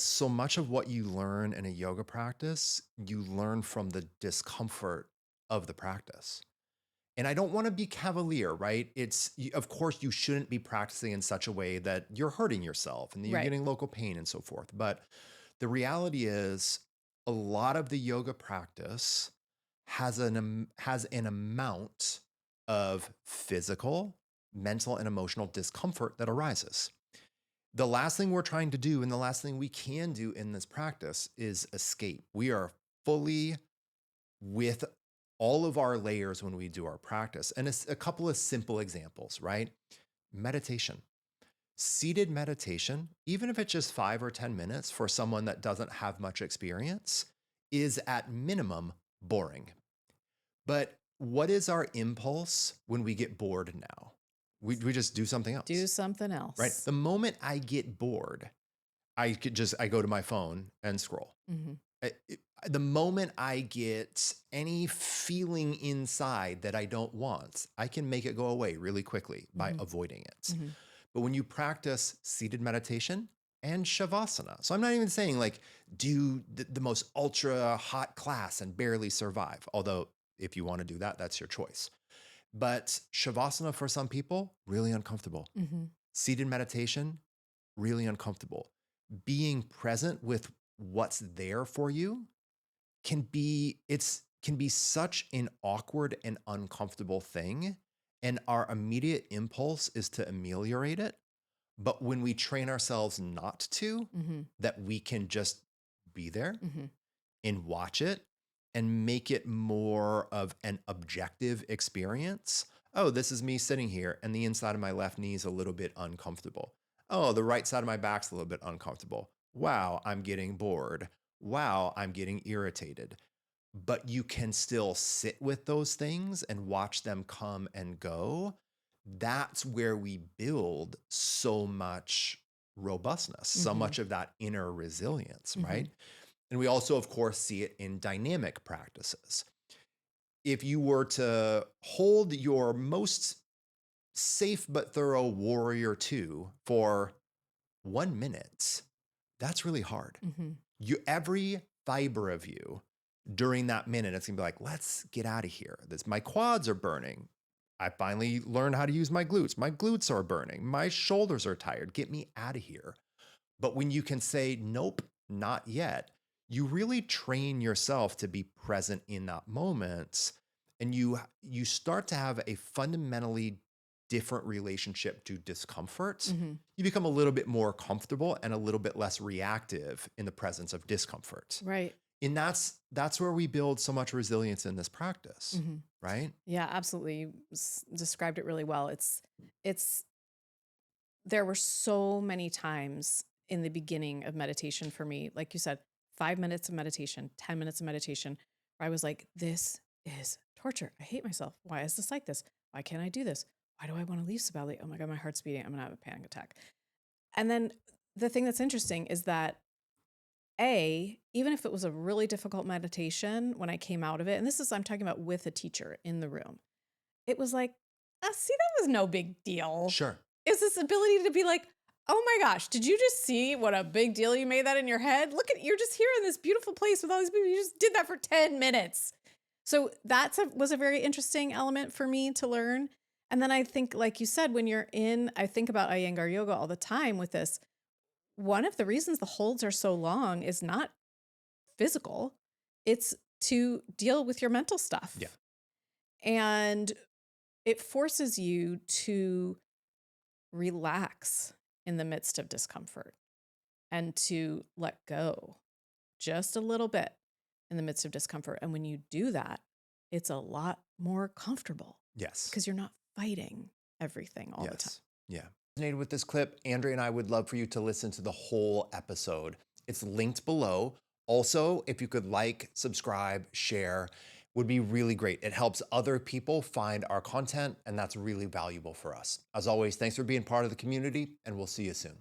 so much of what you learn in a yoga practice, you learn from the discomfort of the practice. And I don't want to be cavalier, right? Of course, you shouldn't be practicing in such a way that you're hurting yourself and that you're Right. getting local pain and so forth. But the reality is, a lot of the yoga practice has an amount of physical, mental, and emotional discomfort that arises. The last thing we're trying to do and the last thing we can do in this practice is escape. We are fully with all of our layers when we do our practice. And it's a couple of simple examples, right? Meditation. Seated meditation, even if it's just 5 or 10 minutes for someone that doesn't have much experience, is at minimum boring. But what is our impulse when we get bored now? We just do something Do else, something right? else. The moment I get bored, I go to my phone and scroll. Hmm. The moment I get any feeling inside that I don't want, I can make it go away really quickly by Hmm. avoiding it. Hmm. But when you practice seated meditation and Shavasana, so I'm not even saying like do the most ultra hot class and barely survive, although if you want to do that, that's your choice. But Shavasana for some people, really uncomfortable. Hmm. Seated meditation, really uncomfortable. Being present with what's there for you can be such an awkward and uncomfortable thing, and our immediate impulse is to ameliorate it. But when we train ourselves not to, Hmm. that we can just be there Hmm. and watch it and make it more of an objective experience. Oh, this is me sitting here and the inside of my left knee is a little bit uncomfortable. Oh, the right side of my back's a little bit uncomfortable. Wow, I'm getting bored. Wow, I'm getting irritated. But you can still sit with those things and watch them come and go. That's where we build so much robustness, so Hmm. much of that inner resilience, Hmm. right? And we also, of course, see it in dynamic practices. If you were to hold your most safe but thorough warrior two for 1 minute, that's really hard. Hmm. Every fiber of you during that minute, it's gonna be like, let's get out of here. My quads are burning. I finally learned how to use my glutes. My glutes are burning. My shoulders are tired. Get me out of here. But when you can say, nope, not yet, you really train yourself to be present in that moment. And you start to have a fundamentally different relationship to discomfort. Hmm. You become a little bit more comfortable and a little bit less reactive in the presence of discomfort. Right. And that's where we build so much resilience in this practice, Hmm. right? Yeah, absolutely. You described it really well. It's, there were so many times in the beginning of meditation for me, like you said, 5 minutes of meditation, 10 minutes of meditation, where I was like, this is torture. I hate myself. Why is this like this? Why can't I do this? Why do I want to leave so badly? Oh my God, my heart's beating. I'm going to have a panic attack. And then the thing that's interesting is that even if it was a really difficult meditation, when I came out of it, and this is, I'm talking about with a teacher in the room, it was like, see, that was no big deal. Sure. Is this ability to be like, oh my gosh, did you just see what a big deal you made that in your head? Look at, you're just here in this beautiful place with all these people. You just did that for 10 minutes. So was a very interesting element for me to learn. And then I think, like you said, I think about Iyengar yoga all the time with this. One of the reasons the holds are so long is not physical, it's to deal with your mental stuff. Yeah. And it forces you to relax in the midst of discomfort and to let go just a little bit in the midst of discomfort. And when you do that, it's a lot more comfortable Yes. because you're not fighting everything all the time. Yes. Yeah. Resonated with this clip, Andrea and I would love for you to listen to the whole episode. It's linked below. Also, if you could like, subscribe, share, would be really great. It helps other people find our content, and that's really valuable for us. As always, thanks for being part of the community, and we'll see you soon.